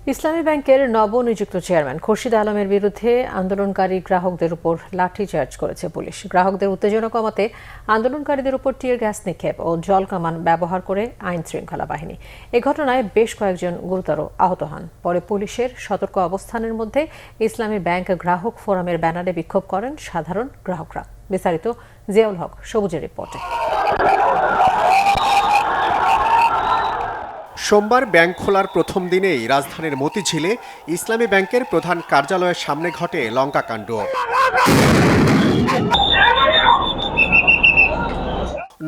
ইসলামী ব্যাংকের নবনিযুক্ত চেয়ারম্যান খুরশিদ আলমের বিরুদ্ধে আন্দোলনকারী গ্রাহকদের উপর লাঠিচার্জ করেছে পুলিশ। গ্রাহকদের উত্তেজনা কমাতে আন্দোলনকারীদের উপর টিয়ার গ্যাস নিক্ষেপ ও জল কামান ব্যবহার করে আইন শৃঙ্খলা বাহিনী। এ ঘটনায় বেশ কয়েকজন গুরুতর আহত হন। পরে পুলিশের সতর্ক অবস্থানের মধ্যে ইসলামী ব্যাংক গ্রাহক ফোরামের ব্যানারে বিক্ষোভ করেন সাধারণ গ্রাহকরা। বিস্তারিত জিয়াউল হক সবুজের রিপোর্টে। সোমবার ব্যাংক খোলার প্রথম দিনেই রাজধানীর মতিঝিলে ইসলামী ব্যাংকের প্রধান কার্যালয়ের সামনে ঘটে লঙ্কাকাণ্ড।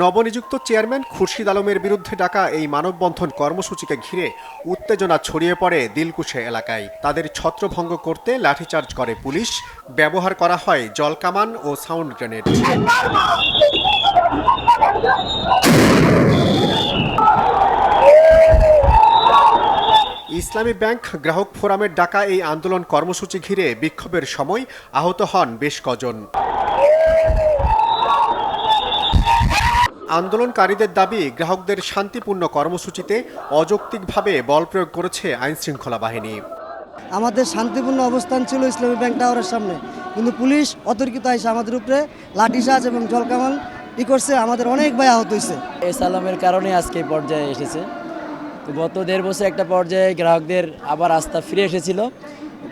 নবনিযুক্ত চেয়ারম্যান খুরশিদ আলমের বিরুদ্ধে ডাকা এই মানববন্ধন কর্মসূচিকে ঘিরে উত্তেজনা ছড়িয়ে পড়ে দিলকুশে এলাকায়। তাদের ছত্রভঙ্গ করতে লাঠিচার্জ করে পুলিশ, ব্যবহার করা হয় জলকামান ও সাউন্ড গ্রেনেড। ইসলামী ব্যাংক গ্রাহক ফোরামের ডাকা এই আন্দোলন কর্মসূচি ঘিরে বিক্ষোভের সময় আহত হন বেশ কজন। আন্দোলনকারীদের দাবি, গ্রাহকদের শান্তিপূর্ণ কর্মসূচিতে অযৌক্তিকভাবে বল প্রয়োগ করেছে আইনশৃঙ্খলা বাহিনী। আমাদের শান্তিপূর্ণ অবস্থান ছিল ইসলামী ব্যাংক টাওয়ারের সামনে, কিন্তু পুলিশ অতর্কিত এসে আমাদের উপরে লাঠিচার্জ এবং জলকামান করছে। আমাদের অনেক ভাই আহত হয়েছে। এই সালামের কারণে আজকে এই পর্যায়ে এসেছে। তো গত 1.5 বছর একটা পর্যায়ে গ্রাহকদের আবার আস্থা ফিরে এসেছিল।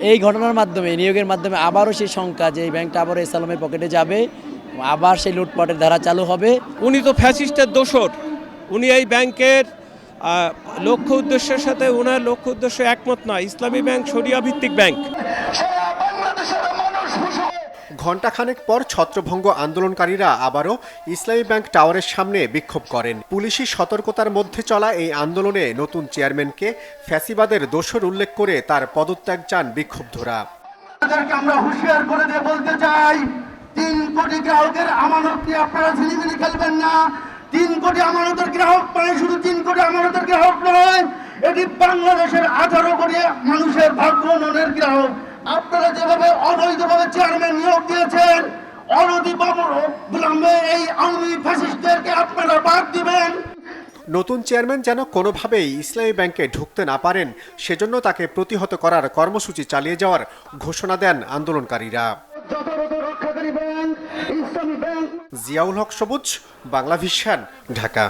এই ঘটনার মাধ্যমে, নিয়োগের মাধ্যমে আবারও সেই শঙ্কা যে এই ব্যাংকটা আবারও এই সালামের পকেটে যাবে, আবার সেই লুটপাটের ধারা চালু হবে। উনি তো ফ্যাসিস্টের দোসর। উনি এই ব্যাংকের লক্ষ্য উদ্দেশ্যের সাথে ওনার লক্ষ্য উদ্দেশ্য একমত নয়। ইসলামী ব্যাংক শরিয়া ভিত্তিক ব্যাংক। ঘণ্টাখানেক পর ছত্রভঙ্গ আন্দোলনকারীরা আবারও ইসলামী ব্যাংক টাওয়ারের সামনে বিক্ষোভ করেন। পুলিশি সতর্কতার মধ্যে চলা এই আন্দোলনে নতুন চেয়ারম্যানকে ফ্যাসিবাদের দোষর উল্লেখ করে তার পদত্যাগ চান বিক্ষুব্ধরা। আমরা হুঁশিয়ার করে দিয়ে বলতে চাই, 3 কোটি গ্রাহকের আমানত নিয়ে আপনারা ঝিলিমিলি খেলবেন না। 3 কোটি আমানতের গ্রাহক মানে শুধু 3 কোটি আমানতের গ্রাহক নয়, এটি বাংলাদেশের 18 কোটি মানুষের ভাগ্য উন্নয়নের গ্রাহক। আপনারা যেভাবে অবৈধভাবে চেয়ারম্যান নিয়োগ দিয়েছেন, অনতিবিলম্বে এই আওয়ামী ফ্যাসিস্টদেরকে আপনারা বাদ দিবেন। নতুন চেয়ারম্যান যেন কোনোভাবেই ইসলামী ব্যাংকে ঢুকতে না পারেন, সেজন্য তাকে প্রতিহত করার কর্মসূচি চালিয়ে যাওয়ার ঘোষণা দেন আন্দোলনকারীরা। জিয়াউল হক সবুজ, বাংলাভিশন, ঢাকা।